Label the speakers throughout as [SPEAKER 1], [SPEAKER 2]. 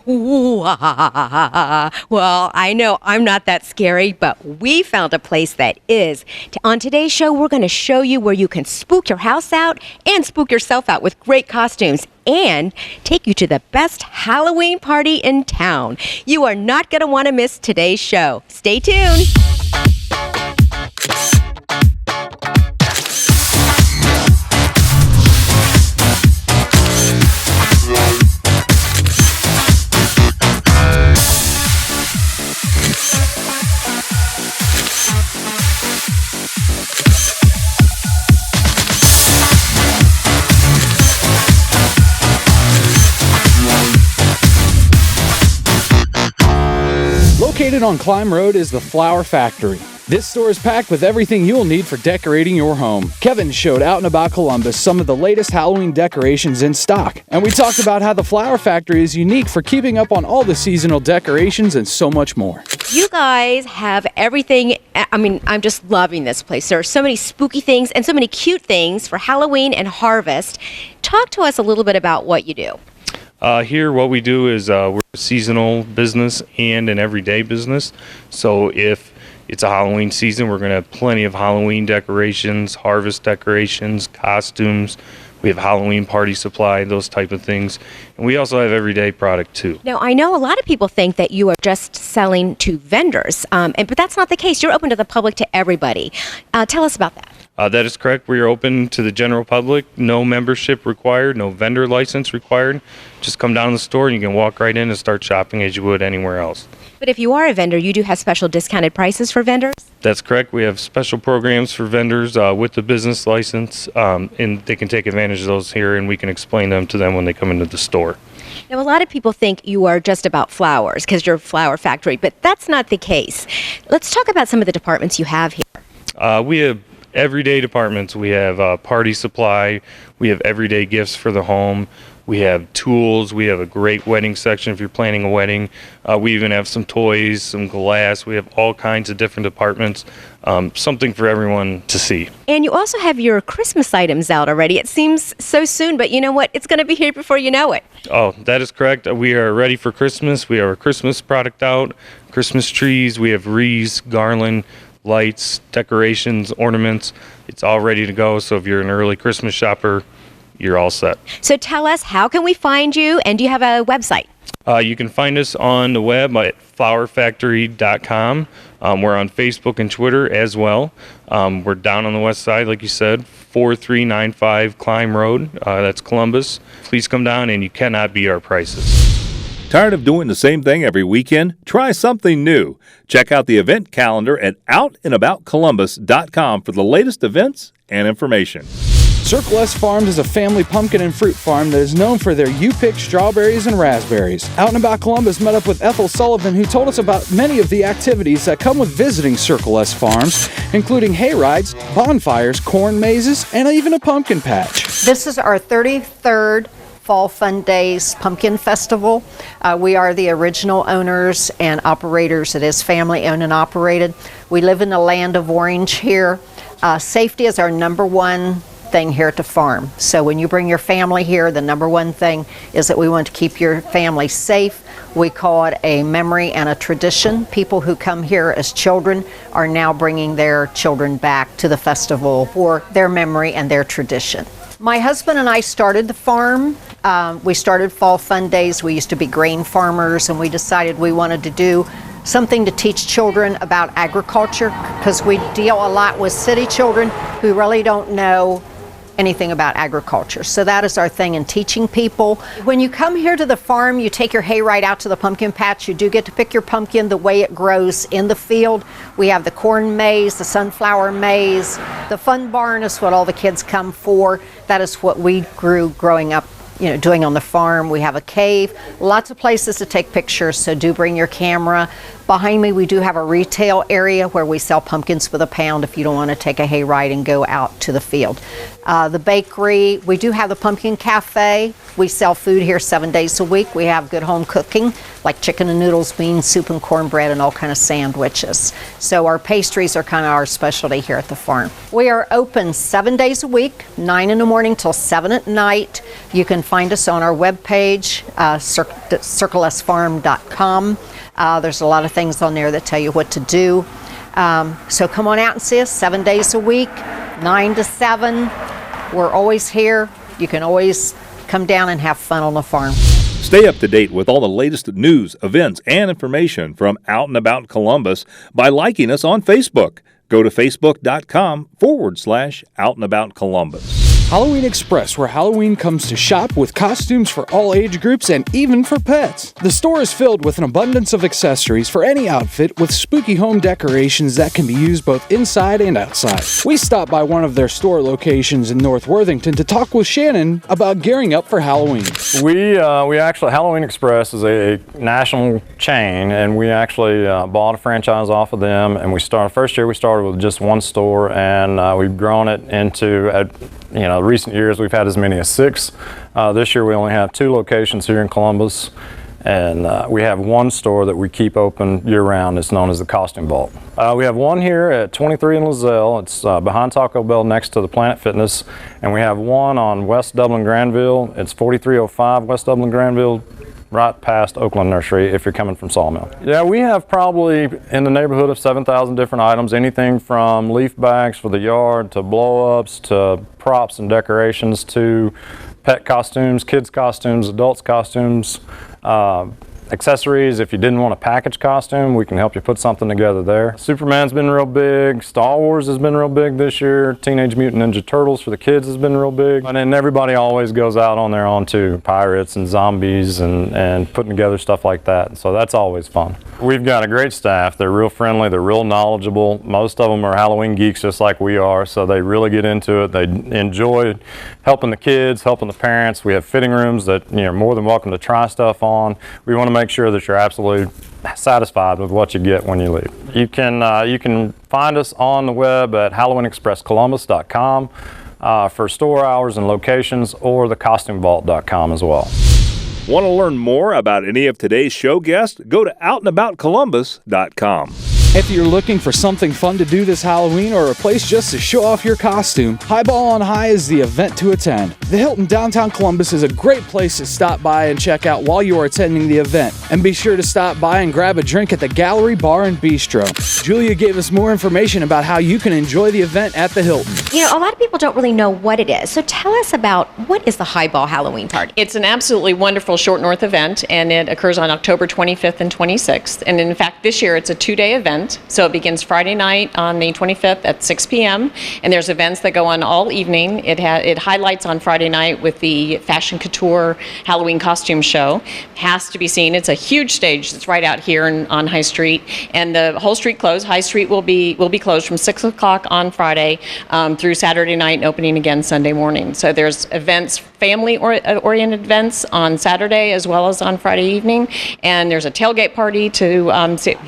[SPEAKER 1] Ooh, ah, ah, ah, ah, ah. Well, I know I'm not that scary, but we found a place that is. On today's show, we're going to show you where you can spook your house out and spook yourself out with great costumes and take you to the best Halloween party in town. You are not going to want to miss today's show. Stay tuned.
[SPEAKER 2] Located on Climb Road is the Flower Factory. This store is packed with everything you'll need for decorating your home. Kevin showed Out and About Columbus some of the latest Halloween decorations in stock. And we talked about how the Flower Factory is unique for keeping up on all the seasonal decorations and so much more.
[SPEAKER 1] You guys have everything. I'm just loving this place. There are so many spooky things and so many cute things for Halloween and harvest. Talk to us a little bit about what you do.
[SPEAKER 3] Here, what we do is we're a seasonal business and an everyday business. So if it's a Halloween season, we're going to have plenty of Halloween decorations, harvest decorations, costumes. We have Halloween party supply, those type of things. And we also have everyday product too.
[SPEAKER 1] Now, I know a lot of people think that you are just selling to vendors, but that's not the case. You're open to the public, to everybody. Tell us about that.
[SPEAKER 3] That is correct. We are open to the general public. No membership required, no vendor license required. Just come down to the store and you can walk right in and start shopping as you would anywhere else.
[SPEAKER 1] But if you are a vendor, you do have special discounted prices for vendors?
[SPEAKER 3] That's correct. We have special programs for vendors with the business license, and they can take advantage of those here, and we can explain them to them when they come into the store.
[SPEAKER 1] Now, a lot of people think you are just about flowers because you're a flower factory, but that's not the case. Let's talk about some of the departments you have here.
[SPEAKER 3] We have everyday departments. We have party supply. We have everyday gifts for the home. We have tools. We have a great wedding section if you're planning a wedding. We even have some toys, some glass. We have all kinds of different departments, something for everyone to see.
[SPEAKER 1] And you also have your Christmas items out already. It seems so soon, but you know what? It's going to be here before you know it.
[SPEAKER 3] Oh, that is correct. We are ready for Christmas. We have our Christmas product out, Christmas trees. We have wreaths, garland, lights, decorations, ornaments. It's all ready to go. So if you're an early Christmas shopper, you're all set.
[SPEAKER 1] So tell us, how can we find you, and do you have a website?
[SPEAKER 3] You can find us on the web at flowerfactory.com. We're on Facebook and Twitter as well. We're down on the west side, like you said, 4395 Climb Road. That's Columbus. Please come down, and you cannot beat our prices.
[SPEAKER 4] Tired of doing the same thing every weekend? Try something new. Check out the event calendar at OutnAboutColumbus.com for the latest events and information.
[SPEAKER 2] Circle S Farms is a family pumpkin and fruit farm that is known for their You-Pick strawberries and raspberries. Out and About Columbus met up with Ethel Sullivan, who told us about many of the activities that come with visiting Circle S Farms, including hay rides, bonfires, corn mazes, and even a pumpkin patch.
[SPEAKER 5] This is our 33rd Fall Fun Days Pumpkin Festival. We are the original owners and operators. It is family owned and operated. We live in the land of orange here. Safety is our number one thing here at the farm. So when you bring your family here, the number one thing is that we want to keep your family safe. We call it a memory and a tradition. People who come here as children are now bringing their children back to the festival for their memory and their tradition. My husband and I started the farm. We started Fall Fun Days. We used to be grain farmers, and we decided we wanted to do something to teach children about agriculture, because we deal a lot with city children who really don't know anything about agriculture. So that is our thing in teaching people. When you come here to the farm, you take your hay right out to the pumpkin patch. You do get to pick your pumpkin the way it grows in the field. We have the corn maze, the sunflower maze. The fun barn is what all the kids come for. That is what we grew growing up, doing on the farm. We have a cave, lots of places to take pictures, so do bring your camera. Behind me, we do have a retail area where we sell pumpkins for the pound if you don't want to take a hayride and go out to the field. The bakery, we do have the pumpkin cafe. We sell food here 7 days a week. We have good home cooking, like chicken and noodles, beans, soup and cornbread, and all kind of sandwiches. So our pastries are kind of our specialty here at the farm. We are open 7 days a week, 9 in the morning till 7 at night. You can find us on our webpage, circlesfarm.com. There's a lot of things on there that tell you what to do. So come on out and see us 7 days a week, 9 to 7. We're always here. You can always come down and have fun on the farm.
[SPEAKER 4] Stay up to date with all the latest news, events, and information from Out and About Columbus by liking us on Facebook. Go to facebook.com/OutnAboutColumbus.
[SPEAKER 2] Halloween Express, where Halloween comes to shop with costumes for all age groups and even for pets. The store is filled with an abundance of accessories for any outfit with spooky home decorations that can be used both inside and outside. We stopped by one of their store locations in North Worthington to talk with Shannon about gearing up for Halloween.
[SPEAKER 6] We actually, Halloween Express is a national chain, and we actually bought a franchise off of them, and first year we started with just one store, and we've grown it into, recent years we've had as many as 6. This year we only have 2 locations here in Columbus, and we have one store that we keep open year-round. It's known as the Costume Vault. We have one here at 23 in Lozelle. It's behind Taco Bell next to the Planet Fitness, and we have one on West Dublin Granville. It's 4305 West Dublin Granville, right past Oakland Nursery if you're coming from Sawmill. Yeah, we have probably in the neighborhood of 7,000 different items, anything from leaf bags for the yard to blow-ups to props and decorations to pet costumes, kids costumes, adults costumes, accessories. If you didn't want a package costume, we can help you put something together there. Superman's been real big. Star Wars has been real big this year. Teenage Mutant Ninja Turtles for the kids has been real big. And then everybody always goes out on their own too. Pirates and zombies and putting together stuff like that. So that's always fun. We've got a great staff. They're real friendly. They're real knowledgeable. Most of them are Halloween geeks just like we are, so they really get into it. They enjoy helping the kids, helping the parents. We have fitting rooms that you're more than welcome to try stuff on. We want to make sure that you're absolutely satisfied with what you get when you leave. You can find us on the web at HalloweenExpressColumbus.com for store hours and locations, or thecostumevault.com as well.
[SPEAKER 4] Want to learn more about any of today's show guests? Go to OutnAboutColumbus.com.
[SPEAKER 2] If you're looking for something fun to do this Halloween or a place just to show off your costume, Highball on High is the event to attend. The Hilton downtown Columbus is a great place to stop by and check out while you are attending the event. And be sure to stop by and grab a drink at the Gallery Bar and Bistro. Julia gave us more information about how you can enjoy the event at the Hilton.
[SPEAKER 1] A lot of people don't really know what it is. So tell us about what is the Highball Halloween Party?
[SPEAKER 7] It's an absolutely wonderful Short North event, and it occurs on October 25th and 26th. And in fact, this year it's a 2-day event. So it begins Friday night on the 25th at 6 p.m. and there's events that go on all evening. It highlights on Friday night with the Fashion Couture Halloween costume show. Has to be seen. It's a huge stage that's right out here on High Street, and the whole street closed. High Street will be closed from 6 o'clock on Friday through Saturday night and opening again Sunday morning. So there's events, family-oriented events on Saturday as well as on Friday evening, and there's a tailgate party to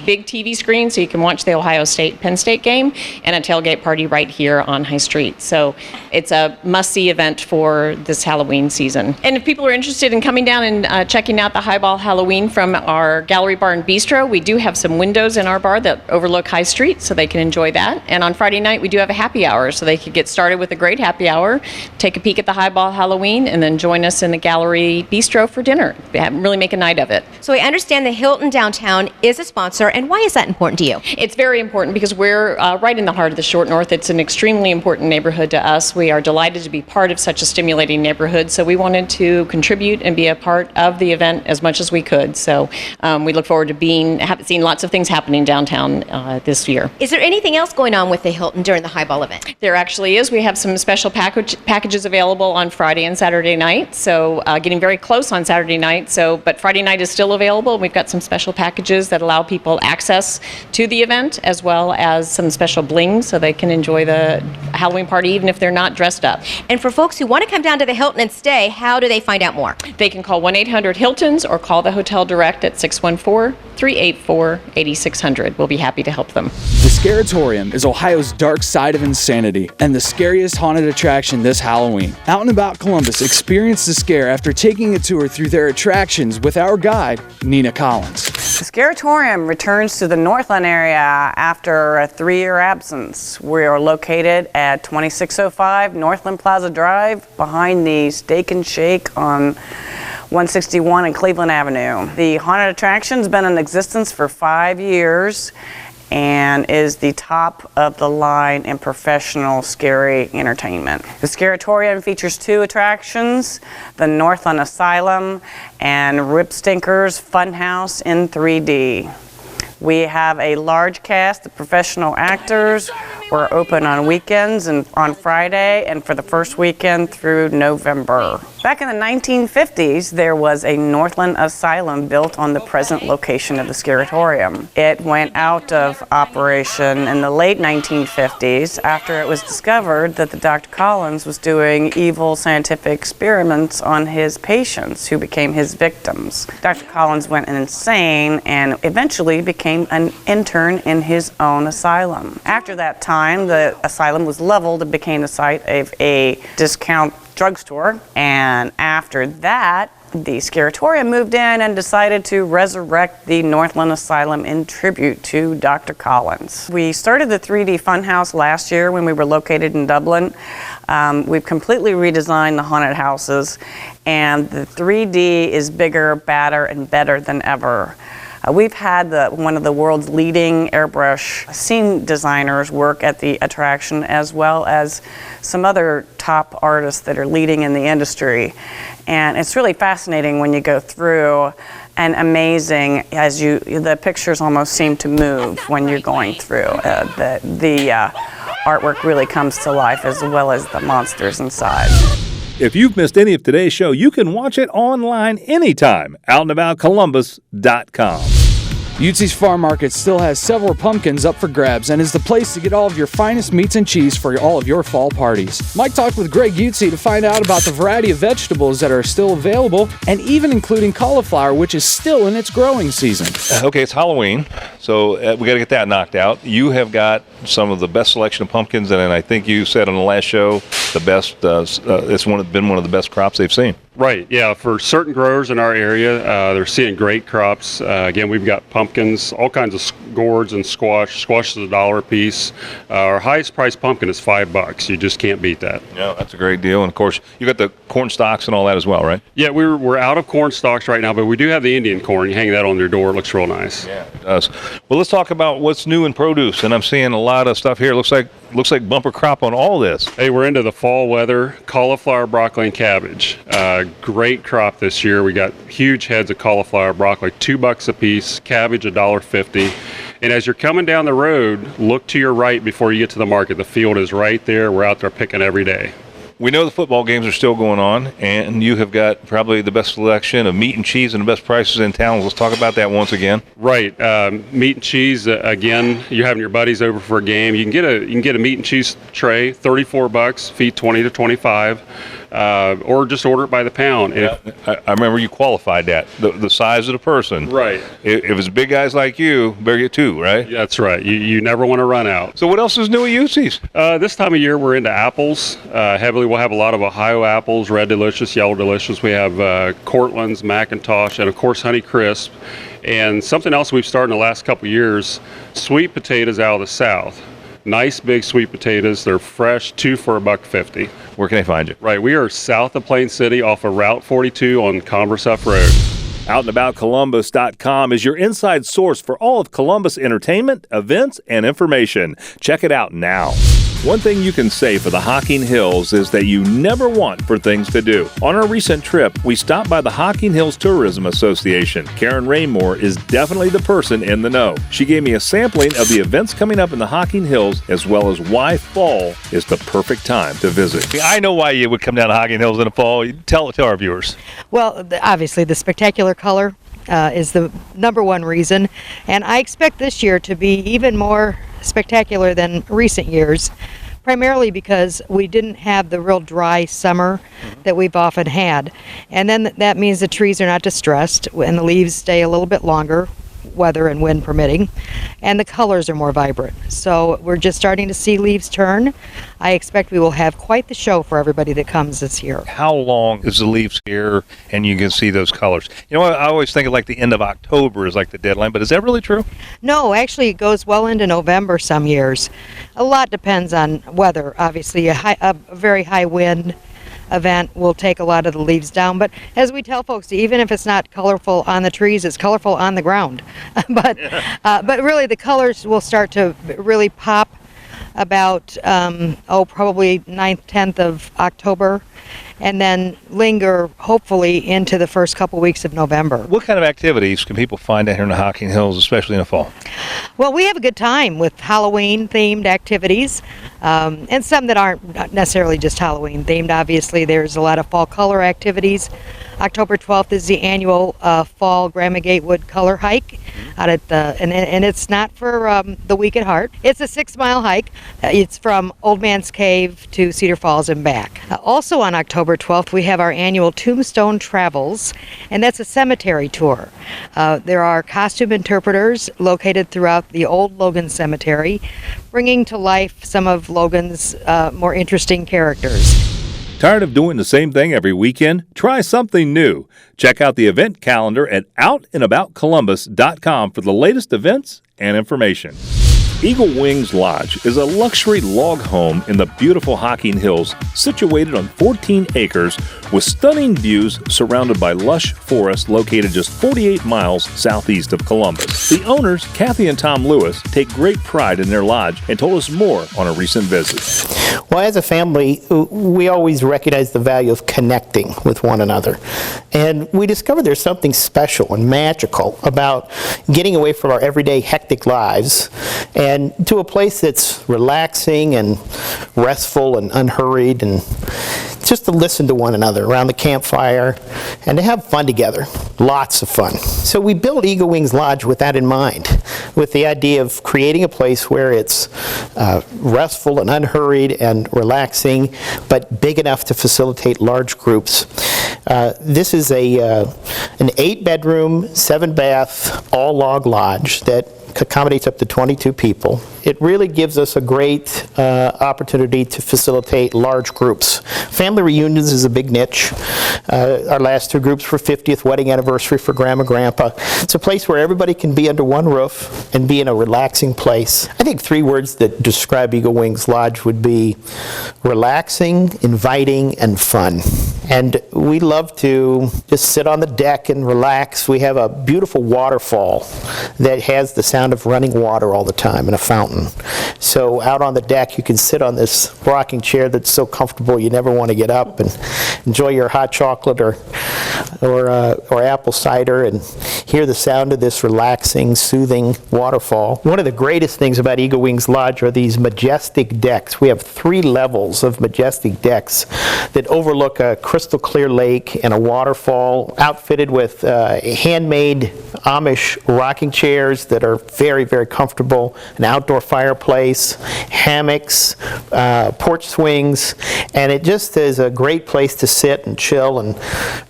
[SPEAKER 7] big TV screen so you can watch the Ohio State-Penn State game, and a tailgate party right here on High Street. So it's a must-see event for this Halloween season. And if people are interested in coming down and checking out the Highball Halloween from our Gallery Bar and Bistro, we do have some windows in our bar that overlook High Street, so they can enjoy that. And on Friday night, we do have a happy hour, so they could get started with a great happy hour, take a peek at the Highball Halloween, and then join us in the Gallery Bistro for dinner. Really make a night of it.
[SPEAKER 1] So I understand the Hilton downtown is a sponsor, and why is that important to you?
[SPEAKER 7] It's very important because we're right in the heart of the Short North. It's an extremely important neighborhood to us. We are delighted to be part of such a stimulating neighborhood, so we wanted to contribute and be a part of the event as much as we could. So we look forward to seeing lots of things happening downtown this year.
[SPEAKER 1] Is there anything else going on with the Hilton during the Highball event?
[SPEAKER 7] There actually is. We have some special packages available on Friday and Saturday night, so getting very close on Saturday night, but Friday night is still available. We've got some special packages that allow people access to to the event, as well as some special bling so they can enjoy the Halloween party even if they're not dressed up.
[SPEAKER 1] And for folks who want to come down to the Hilton and stay, how do they find out more?
[SPEAKER 7] They can call 1-800-HILTONS or call the hotel direct at 614-384-8600. We'll be happy to help them.
[SPEAKER 2] The Scaratorium is Ohio's dark side of insanity and the scariest haunted attraction this Halloween. Out and About Columbus experienced the scare after taking a tour through their attractions with our guide, Nina Collins.
[SPEAKER 8] The Scaratorium returns to the Northland area after a 3-year absence. We are located at 2605 Northland Plaza Drive behind the Steak and Shake on 161 and Cleveland Avenue. The haunted attraction's been in existence for 5 years and is the top of the line in professional scary entertainment. The Scaratorium features 2 attractions, the Northland Asylum and Rip Stinker's Funhouse in 3D. We have a large cast of professional actors. We're open on weekends and on Friday and for the first weekend through November. Back in the 1950s, there was a Northland Asylum built on the present location of the Scaratorium. It went out of operation in the late 1950s after it was discovered that the Dr. Collins was doing evil scientific experiments on his patients who became his victims. Dr. Collins went insane and eventually became an intern in his own asylum. After that time, the asylum was leveled and became the site of a discount drugstore, and after that, the Scaratorium moved in and decided to resurrect the Northland Asylum in tribute to Dr. Collins. We started the 3D Funhouse last year when we were located in Dublin. We've completely redesigned the haunted houses, and the 3D is bigger, badder, and better than ever. We've had one of the world's leading airbrush scene designers work at the attraction, as well as some other top artists that are leading in the industry. And it's really fascinating when you go through, and amazing as the pictures almost seem to move when you're going through. The artwork really comes to life, as well as the monsters inside.
[SPEAKER 4] If you've missed any of today's show, you can watch it online anytime. OutnAboutColumbus.com.
[SPEAKER 2] Utzi's Farm Market still has several pumpkins up for grabs and is the place to get all of your finest meats and cheese for all of your fall parties. Mike talked with Greg Utzi to find out about the variety of vegetables that are still available, and even including cauliflower, which is still in its growing season.
[SPEAKER 4] Okay, it's Halloween, so we got to get that knocked out. You have got some of the best selection of pumpkins, and I think you said on the last show the best. It's been one of the best crops they've seen.
[SPEAKER 9] Right, yeah, for certain growers in our area, they're seeing great crops. Again, we've got pumpkins, all kinds of gourds and squash. Squash is $1 a piece. Our highest priced pumpkin is $5. You just can't beat that.
[SPEAKER 4] Yeah, that's a great deal. And of course, you got the corn stalks and all that as well, right?
[SPEAKER 9] Yeah, we're out of corn stalks right now, but we do have the Indian corn. You hang that on your door, it looks real nice.
[SPEAKER 4] Yeah, it does. Well, let's talk about what's new in produce. And I'm seeing a lot of stuff here. Looks like bumper crop on all this.
[SPEAKER 9] Hey, we're into the fall weather. Cauliflower, broccoli, and cabbage. Great crop this year. We got huge heads of cauliflower, broccoli, $2 a piece. Cabbage, $1.50. And as you're coming down the road, look to your right before you get to the market. The field is right there. We're out there picking every day.
[SPEAKER 4] We know the football games are still going on, and you have got probably the best selection of meat and cheese and the best prices in town. Let's talk about that once again.
[SPEAKER 9] Right, meat and cheese. Again, you're having your buddies over for a game. You can get a meat and cheese tray, $34, feet 20 to 25, or just order it by the pound.
[SPEAKER 4] Yeah, I remember you qualified that the size of the person.
[SPEAKER 9] Right.
[SPEAKER 4] If it's big guys like you, better get 2, right?
[SPEAKER 9] Yeah, that's right. You never want to run out.
[SPEAKER 4] So what else is new at Utzi's?
[SPEAKER 9] This time of year, we're into apples heavily. We'll have a lot of Ohio apples, Red Delicious, Yellow Delicious. We have Cortland's, Macintosh, and of course Honey Crisp. And something else we've started in the last couple of years, sweet potatoes out of the South. Nice big sweet potatoes. They're fresh, 2 for $1.50.
[SPEAKER 4] Where can I find you?
[SPEAKER 9] Right, we are south of Plain City off of Route 42 on Converse Huff Road.
[SPEAKER 4] OutnAboutColumbus.com is your inside source for all of Columbus entertainment, events, and information. Check it out now. One thing you can say for the Hocking Hills is that you never want for things to do. On our recent trip, we stopped by the Hocking Hills Tourism Association. Karen Raymore is definitely the person in the know. She gave me a sampling of the events coming up in the Hocking Hills, as well as why fall is the perfect time to visit. I know why you would come down to Hocking Hills in the fall. Tell our viewers.
[SPEAKER 10] Well, obviously the spectacular color. is the number one reason. And I expect this year to be even more spectacular than recent years, primarily because we didn't have the real dry summer that we've often had. And then that means the trees are not distressed and the leaves stay a little bit longer, weather and wind permitting, and the colors are more vibrant. So we're just starting to see leaves turn. I expect we will have quite the show for everybody that comes this year.
[SPEAKER 11] How long is the leaves here and you can see those colors? You know, I always think of like the end of October is like the deadline, but is that really true?
[SPEAKER 10] No, actually it goes well into November some years. A lot depends on weather. Obviously a very high wind event will take a lot of the leaves down, but as we tell folks, even if it's not colorful on the trees, it's colorful on the ground. but really the colors will start to really pop about probably 9th, 10th of October, and then linger hopefully into the first couple weeks of November.
[SPEAKER 11] What kind of activities can people find out here in the Hocking Hills, especially in the fall?
[SPEAKER 10] Well, we have a good time with Halloween-themed activities, and some that aren't necessarily just Halloween-themed. Obviously, there's a lot of fall color activities. October 12th is the annual fall Grandma Gatewood color hike out at the, and it's not for the weak at heart. It's a 6-mile hike. It's from Old Man's Cave to Cedar Falls and back. Also on October 12th, we have our annual Tombstone Travels, and that's a cemetery tour. There are costume interpreters located throughout the old Logan Cemetery, bringing to life some of Logan's more interesting characters.
[SPEAKER 4] Tired of doing the same thing every weekend? Try something new. Check out the event calendar at OutnAboutColumbus.com for the latest events and information. Eagle Wings Lodge is a luxury log home in the beautiful Hocking Hills, situated on 14 acres with stunning views surrounded by lush forest located just 48 miles southeast of Columbus. The owners, Kathy and Tom Lewis, take great pride in their lodge and told us more on a recent visit.
[SPEAKER 12] Well, as a family, we always recognize the value of connecting with one another. And we discovered there's something special and magical about getting away from our everyday hectic lives and to a place that's relaxing and restful and unhurried, and just to listen to one another around the campfire and to have fun together. Lots of fun. So we built Eagle Wings Lodge with that in mind, with the idea of creating a place where it's restful and unhurried and relaxing, but big enough to facilitate large groups. This is an 8-bedroom, 7-bath, all-log lodge that accommodates up to 22 people. It really gives us a great opportunity to facilitate large groups. Family reunions is a big niche. Our last 2 groups were 50th wedding anniversary for Grandma, Grandpa. It's a place where everybody can be under one roof and be in a relaxing place. I think 3 words that describe Eagle Wings Lodge would be relaxing, inviting, and fun. And we love to just sit on the deck and relax. We have a beautiful waterfall that has the sound of running water all the time, and a fountain. So out on the deck you can sit on this rocking chair that's so comfortable you never want to get up, and enjoy your hot chocolate or apple cider and hear the sound of this relaxing, soothing waterfall. One of the greatest things about Eagle Wings Lodge are these majestic decks. We have 3 levels of majestic decks that overlook a crystal clear lake and a waterfall, outfitted with handmade Amish rocking chairs that are very, very comfortable, an outdoor fireplace, hammocks, porch swings, and it just is a great place to sit and chill and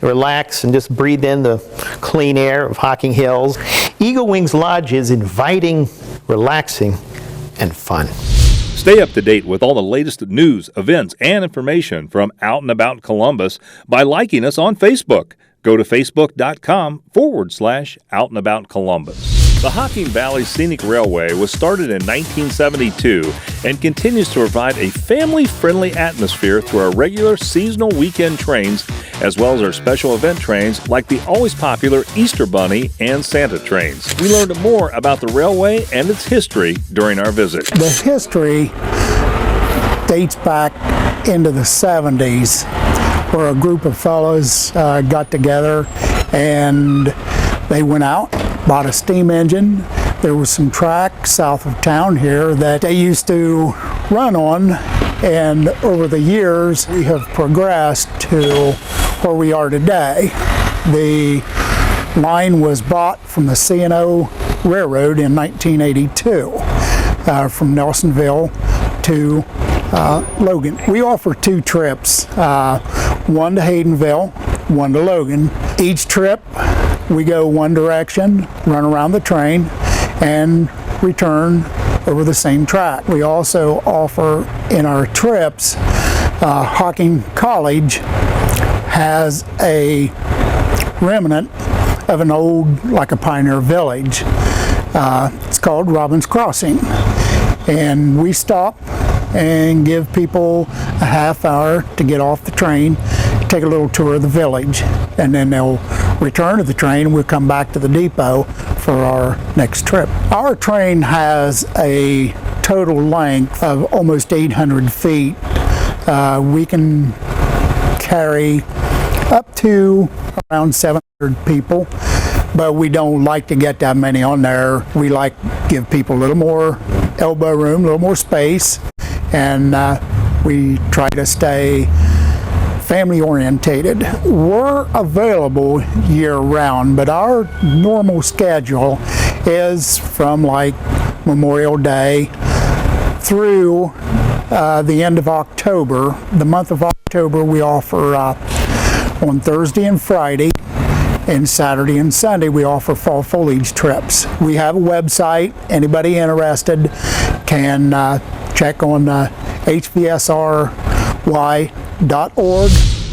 [SPEAKER 12] relax and just breathe in the clean air of Hocking Hills. Eagle Wings Lodge is inviting, relaxing, and fun.
[SPEAKER 4] Stay up to date with all the latest news, events, and information from Out and About Columbus by liking us on Facebook. Go to facebook.com/OutnAboutColumbus. The Hocking Valley Scenic Railway was started in 1972 and continues to provide a family-friendly atmosphere through our regular seasonal weekend trains, as well as our special event trains like the always popular Easter Bunny and Santa trains. We learned more about the railway and its history during our visit.
[SPEAKER 13] The history dates back into the 70s, where a group of fellows got together and they went out, bought a steam engine. There was some track south of town here that they used to run on, and over the years we have progressed to where we are today. The line was bought from the C&O Railroad in 1982 from Nelsonville to Logan. We offer 2 trips, one to Haydenville, one to Logan. Each trip we go one direction, run around the train, and return over the same track. We also offer in our trips, Hocking College has a remnant of an old, like a pioneer village. It's called Robbins Crossing. And we stop and give people a half hour to get off the train, take a little tour of the village, and then they'll return to the train and we'll come back to the depot for our next trip. Our train has a total length of almost 800 feet. We can carry up to around 700 people, but we don't like to get that many on there. We like to give people a little more elbow room, a little more space, and we try to stay family orientated. We're available year round, but our normal schedule is from like Memorial Day through the end of October. The month of October we offer on Thursday and Friday, and Saturday and Sunday we offer fall foliage trips. We have a website. Anybody interested can check on hvsry.org.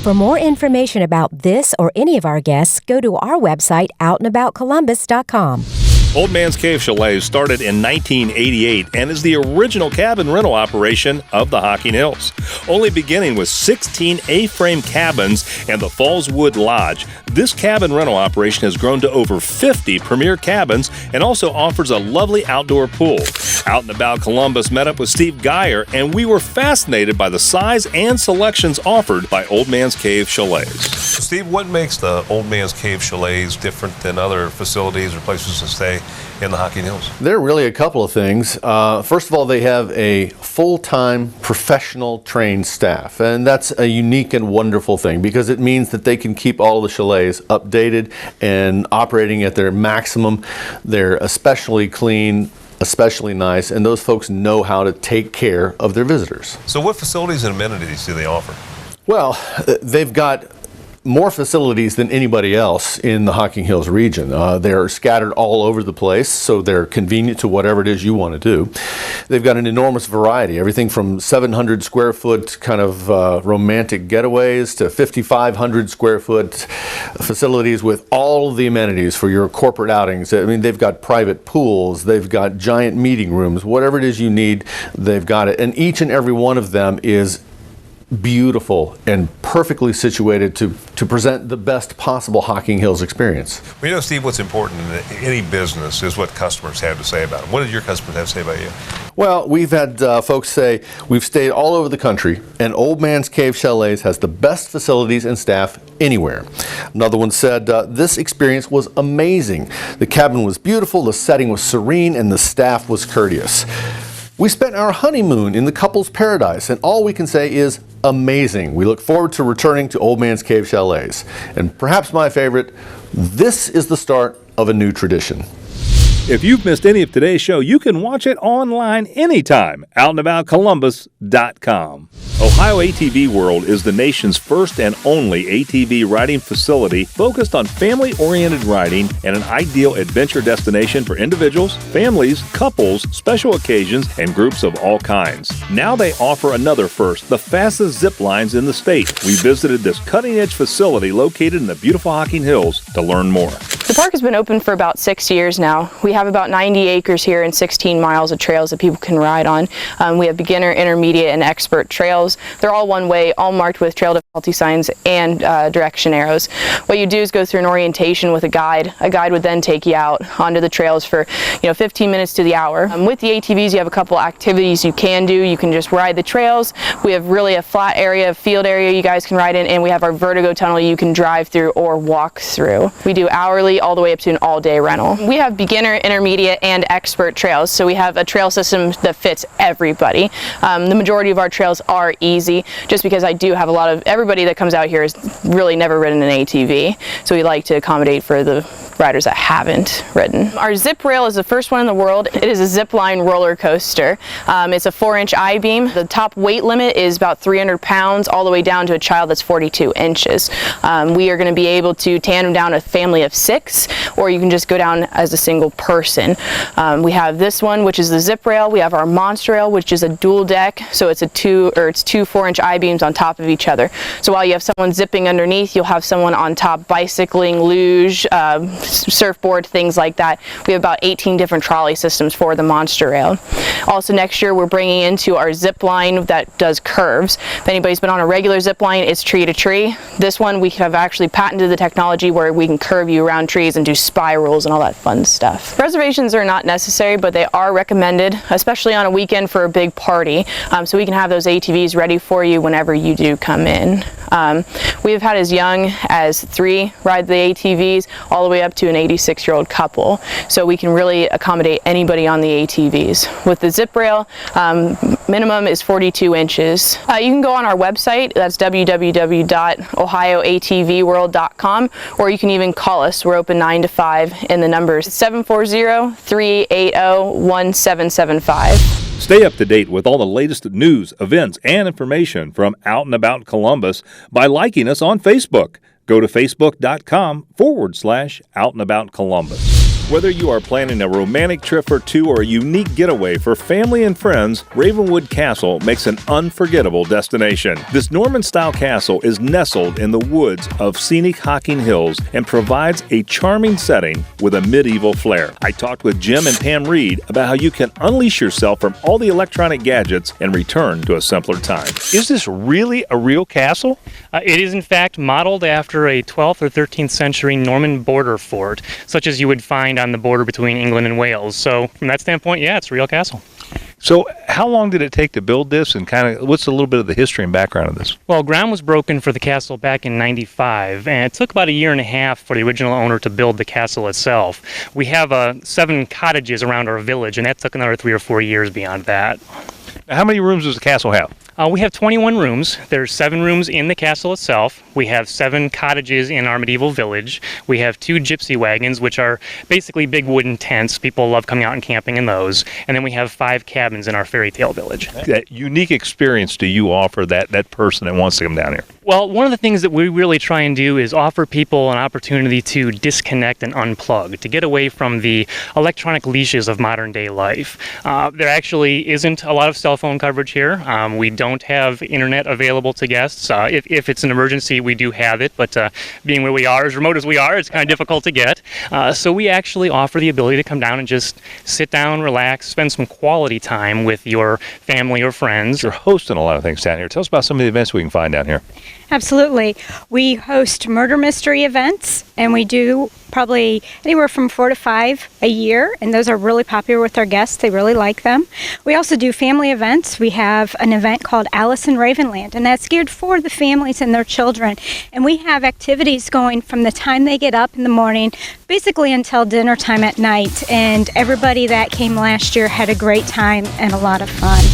[SPEAKER 1] For more information about this or any of our guests, go to our website, OutnAboutColumbus.com.
[SPEAKER 4] Old Man's Cave Chalet started in 1988 and is the original cabin rental operation of the Hocking Hills. Only beginning with 16 A-frame cabins and the Fallswood Lodge, this cabin rental operation has grown to over 50 premier cabins and also offers a lovely outdoor pool. Out and About Columbus met up with Steve Geyer, and we were fascinated by the size and selections offered by Old Man's Cave Chalets.
[SPEAKER 11] Steve, what makes the Old Man's Cave Chalets different than other facilities or places to stay in the Hocking Hills?
[SPEAKER 14] There are really a couple of things. First of all, they have a full-time professional trained staff, and that's a unique and wonderful thing because it means that they can keep all the chalets updated and operating at their maximum. They're especially clean, especially nice, and those folks know how to take care of their visitors.
[SPEAKER 11] So what facilities and amenities do they offer?
[SPEAKER 14] Well, they've got more facilities than anybody else in the Hocking Hills region. They're scattered all over the place, so they're convenient to whatever it is you want to do. They've got an enormous variety, everything from 700 square foot kind of romantic getaways to 5,500 square foot facilities with all the amenities for your corporate outings. I mean, they've got private pools, they've got giant meeting rooms, whatever it is you need, they've got it. And each and every one of them is beautiful and perfectly situated to present the best possible Hocking Hills experience.
[SPEAKER 11] Well, you know, Steve, what's important in any business is what customers have to say about it. What did your customers have to say about you?
[SPEAKER 14] Well, we've had folks say we've stayed all over the country, and Old Man's Cave Chalets has the best facilities and staff anywhere. Another one said, this experience was amazing. The cabin was beautiful, the setting was serene, and the staff was courteous. We spent our honeymoon in the couple's paradise, and all we can say is amazing. We look forward to returning to Old Man's Cave Chalets. And perhaps my favorite, this is the start of a new tradition.
[SPEAKER 4] If you've missed any of today's show, you can watch it online anytime. OutnAboutColumbus.com. Ohio ATV World is the nation's first and only ATV riding facility focused on family-oriented riding and an ideal adventure destination for individuals, families, couples, special occasions, and groups of all kinds. Now they offer another first, the fastest zip lines in the state. We visited this cutting-edge facility located in the beautiful Hocking Hills to learn more.
[SPEAKER 15] The park has been open for about 6 years now. We have about 90 acres here and 16 miles of trails that people can ride on. We have beginner, intermediate, and expert trails. They're all one way, all marked with trail difficulty signs and direction arrows. What you do is go through an orientation with a guide. A guide would then take you out onto the trails for 15 minutes to the hour. With the ATVs, you have a couple activities you can do. You can just ride the trails. We have really a flat area, a field area you guys can ride in, and we have our vertigo tunnel you can drive through or walk through. We do hourly all the way up to an all-day rental. We have beginner, intermediate, and expert trails, so we have a trail system that fits everybody. The majority of our trails are easy, just because I do have everybody that comes out here has really never ridden an ATV, so we like to accommodate for the riders that haven't ridden. Our zip rail is the first one in the world. It is a zip line roller coaster. It's a 4-inch I-beam. The top weight limit is about 300 pounds all the way down to a child that's 42 inches. We are going to be able to tandem down a family of 6, or you can just go down as a single person. We have this one, which is the zip rail. We have our monster rail, which is a dual deck, so it's two 4-inch I-beams on top of each other. So while you have someone zipping underneath, you'll have someone on top bicycling, luge, surfboard, things like that. We have about 18 different trolley systems for the monster rail. Also next year we're bringing into our zip line that does curves. If anybody's been on a regular zip line, it's tree to tree. This one we have actually patented the technology where we can curve you around trees and do spirals and all that fun stuff. Reservations are not necessary, but they are recommended, especially on a weekend for a big party, so we can have those ATVs ready for you whenever you do come in. We've had as young as 3 ride the ATVs all the way up to an 86-year-old couple, so we can really accommodate anybody on the ATVs. With the zip rail, minimum is 42 inches. You can go on our website, that's www.ohioatvworld.com, or you can even call us. We're open 9 to 5, and the number is 740-380-1775.
[SPEAKER 4] Stay up to date with all the latest news, events, and information from Out and About Columbus by liking us on Facebook. Go to facebook.com/OutnAboutColumbus. Whether you are planning a romantic trip or two or a unique getaway for family and friends, Ravenwood Castle makes an unforgettable destination. This Norman-style castle is nestled in the woods of scenic Hocking Hills and provides a charming setting with a medieval flair. I talked with Jim and Pam Reed about how you can unleash yourself from all the electronic gadgets and return to a simpler time.
[SPEAKER 11] Is this really a real castle?
[SPEAKER 16] It is in fact modeled after a 12th or 13th century Norman border fort, such as you would find on the border between England and Wales. So from that standpoint, yeah, it's a real castle.
[SPEAKER 11] So how long did it take to build this, and kind of what's a little bit of the history and background of this?
[SPEAKER 16] Well, ground was broken for the castle back in '95, and it took about a year and a half for the original owner to build the castle itself. We have 7 cottages around our village, and that took another 3 or 4 years beyond that.
[SPEAKER 11] Now, how many rooms does the castle have?
[SPEAKER 16] We have 21 rooms. There's 7 rooms in the castle itself. We have 7 cottages in our medieval village. We have 2 gypsy wagons, which are basically big wooden tents. People love coming out and camping in those. And then we have 5 cabins in our fairy tale village.
[SPEAKER 11] That unique experience do you offer that person that wants to come down here?
[SPEAKER 16] Well, one of the things that we really try and do is offer people an opportunity to disconnect and unplug, to get away from the electronic leashes of modern day life. There actually isn't a lot of cell phone coverage here. We don't have internet available to guests. If it's an emergency, we do have it, but being where we are, as remote as we are, it's kind of difficult to get. So we actually offer the ability to come down and just sit down, relax, spend some quality time with your family or friends.
[SPEAKER 11] You're hosting a lot of things down here. Tell us about some of the events we can find down here.
[SPEAKER 17] Absolutely. We host murder mystery events, and we do probably anywhere from 4 to 5 a year, and those are really popular with our guests. They really like them. We also do family events. We have an event called Alice in Ravenland, and that's geared for the families and their children. And we have activities going from the time they get up in the morning, basically until dinner time at night. And everybody that came last year had a great time and a lot of fun.